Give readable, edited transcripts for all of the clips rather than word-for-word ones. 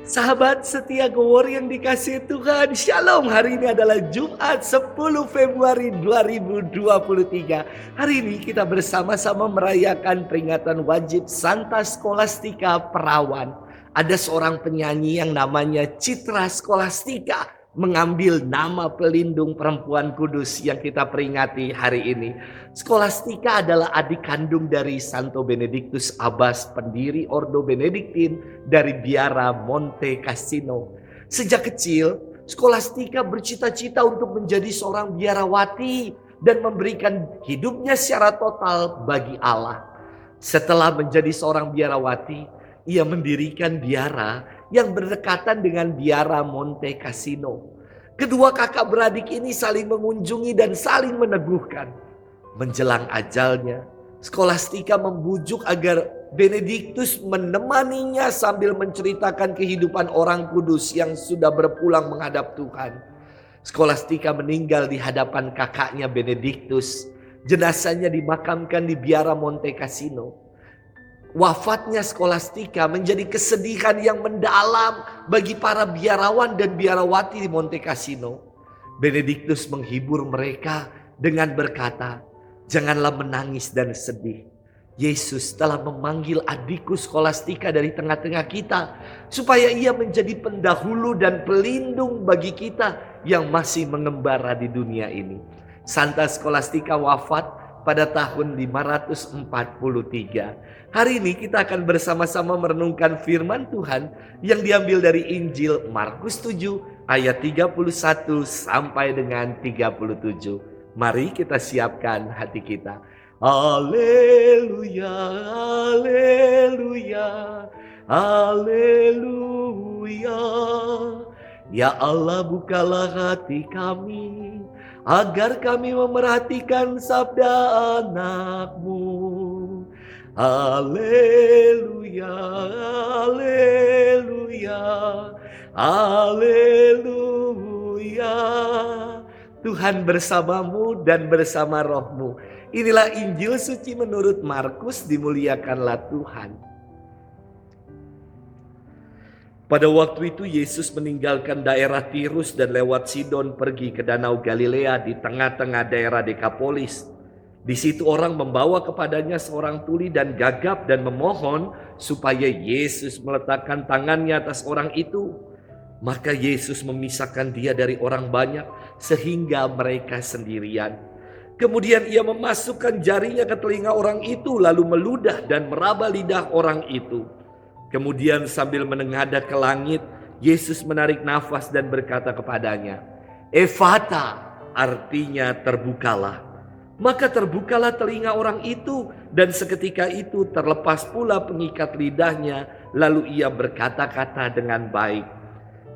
Sahabat setia Gowor yang dikasihi Tuhan, Shalom. Hari ini adalah Jumat 10 Februari 2023. Hari ini kita bersama-sama merayakan peringatan wajib Santa Scholastica Perawan. Ada seorang penyanyi yang namanya Citra Scholastica mengambil nama pelindung perempuan kudus yang kita peringati hari ini. Scholastica adalah adik kandung dari Santo Benedictus Abbas, pendiri Ordo Benediktin dari Biara Monte Cassino. Sejak kecil, Scholastica bercita-cita untuk menjadi seorang biarawati dan memberikan hidupnya secara total bagi Allah. Setelah menjadi seorang biarawati, ia mendirikan biara yang berdekatan dengan Biara Monte Cassino. Kedua kakak beradik ini saling mengunjungi dan saling meneguhkan. Menjelang ajalnya, Scholastica membujuk agar Benediktus menemaninya sambil menceritakan kehidupan orang kudus yang sudah berpulang menghadap Tuhan. Scholastica meninggal di hadapan kakaknya Benediktus. Jenazahnya dimakamkan di Biara Monte Cassino. Wafatnya Scholastica menjadi kesedihan yang mendalam bagi para biarawan dan biarawati di Monte Cassino. Benediktus menghibur mereka dengan berkata, "Janganlah menangis dan sedih. Yesus telah memanggil adikku Scholastica dari tengah-tengah kita, supaya ia menjadi pendahulu dan pelindung bagi kita yang masih mengembara di dunia ini." Santa Scholastica wafat pada tahun 543. Hari ini kita akan bersama-sama merenungkan firman Tuhan yang diambil dari Injil Markus 7 ayat 31 sampai dengan 37. Mari kita siapkan hati kita. Haleluya, haleluya, haleluya. Ya Allah, bukalah hati kami agar kami memerhatikan sabda anak-Mu. Haleluya, haleluya, haleluya. Tuhan bersamamu dan bersama rohmu. Inilah Injil suci menurut Markus, dimuliakanlah Tuhan. Pada waktu itu Yesus meninggalkan daerah Tirus dan lewat Sidon pergi ke Danau Galilea di tengah-tengah daerah Dekapolis. Di situ orang membawa kepadanya seorang tuli dan gagap dan memohon supaya Yesus meletakkan tangannya atas orang itu. Maka Yesus memisahkan dia dari orang banyak sehingga mereka sendirian. Kemudian ia memasukkan jarinya ke telinga orang itu lalu meludah dan meraba lidah orang itu. Kemudian sambil menengadah ke langit, Yesus menarik nafas dan berkata kepadanya, "Ephata," artinya terbukalah. Maka terbukalah telinga orang itu dan seketika itu terlepas pula pengikat lidahnya, lalu ia berkata-kata dengan baik.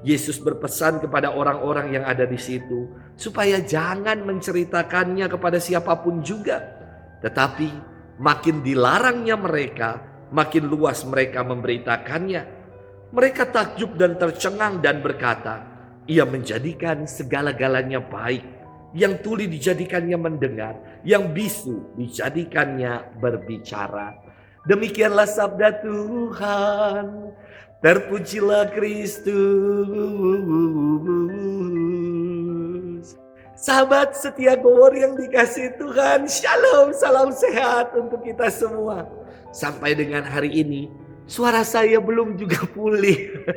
Yesus berpesan kepada orang-orang yang ada di situ supaya jangan menceritakannya kepada siapapun juga. Tetapi makin dilarangnya mereka, makin luas mereka memberitakannya. Mereka takjub dan tercengang dan berkata, "Ia menjadikan segala-galanya baik. Yang tuli dijadikannya mendengar, yang bisu dijadikannya berbicara." Demikianlah sabda Tuhan. Terpujilah Kristus. Sahabat setia Gowor yang dikasihi Tuhan, Shalom, salam sehat untuk kita semua. Sampai dengan hari ini, suara saya belum juga pulih.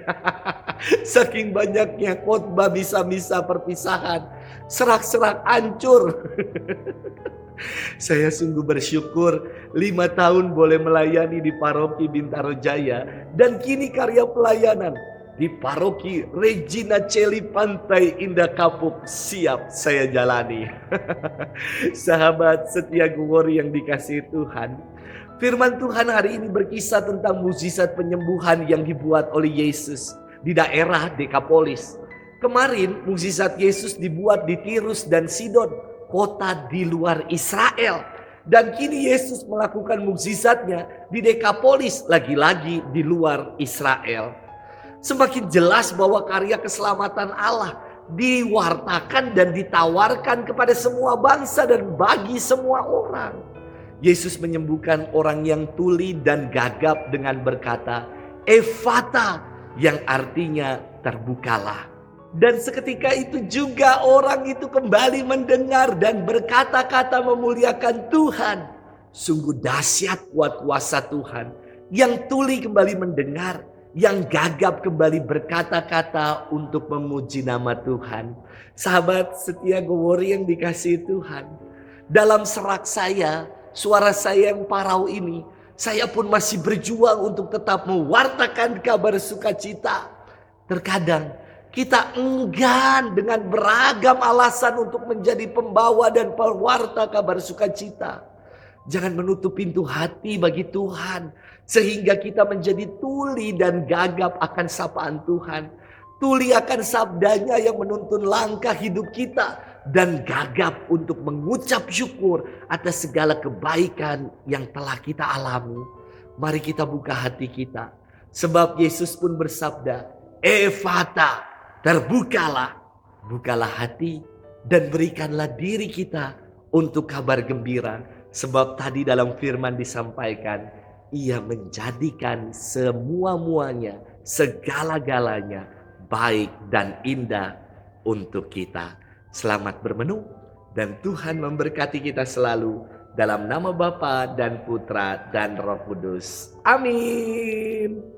Saking banyaknya khotbah misa-misa perpisahan, serak-serak hancur. Saya sungguh bersyukur 5 tahun boleh melayani di Paroki Bintaro Jaya. Dan kini karya pelayanan di Paroki Regina Coeli Pantai Indah Kapuk siap saya jalani. Sahabat setia Gowor yang dikasihi Tuhan, firman Tuhan hari ini berkisah tentang mukjizat penyembuhan yang dibuat oleh Yesus di daerah Dekapolis. Kemarin mukjizat Yesus dibuat di Tirus dan Sidon, kota di luar Israel. Dan kini Yesus melakukan mukjizatnya di Dekapolis, lagi-lagi di luar Israel. Semakin jelas bahwa karya keselamatan Allah diwartakan dan ditawarkan kepada semua bangsa dan bagi semua orang. Yesus menyembuhkan orang yang tuli dan gagap dengan berkata, "Ephata," yang artinya terbukalah. Dan seketika itu juga orang itu kembali mendengar dan berkata-kata memuliakan Tuhan. Sungguh dahsyat kuat kuasa Tuhan. Yang tuli kembali mendengar, yang gagap kembali berkata-kata untuk memuji nama Tuhan. Sahabat setia Gowori yang dikasihi Tuhan, dalam serak saya, suara saya yang parau ini, saya pun masih berjuang untuk tetap mewartakan kabar sukacita. Terkadang kita enggan dengan beragam alasan untuk menjadi pembawa dan pewarta kabar sukacita. Jangan menutup pintu hati bagi Tuhan, sehingga kita menjadi tuli dan gagap akan sapaan Tuhan. Tuli akan sabdanya yang menuntun langkah hidup kita, dan gagap untuk mengucap syukur atas segala kebaikan yang telah kita alami. Mari kita buka hati kita, sebab Yesus pun bersabda, Efata, terbukalah. Bukalah hati dan berikanlah diri kita untuk kabar gembira. Sebab tadi dalam firman disampaikan, Ia menjadikan semua-muanya, segala-galanya baik dan indah untuk kita. Selamat bermenung dan Tuhan memberkati kita selalu dalam nama Bapa dan Putra dan Roh Kudus. Amin.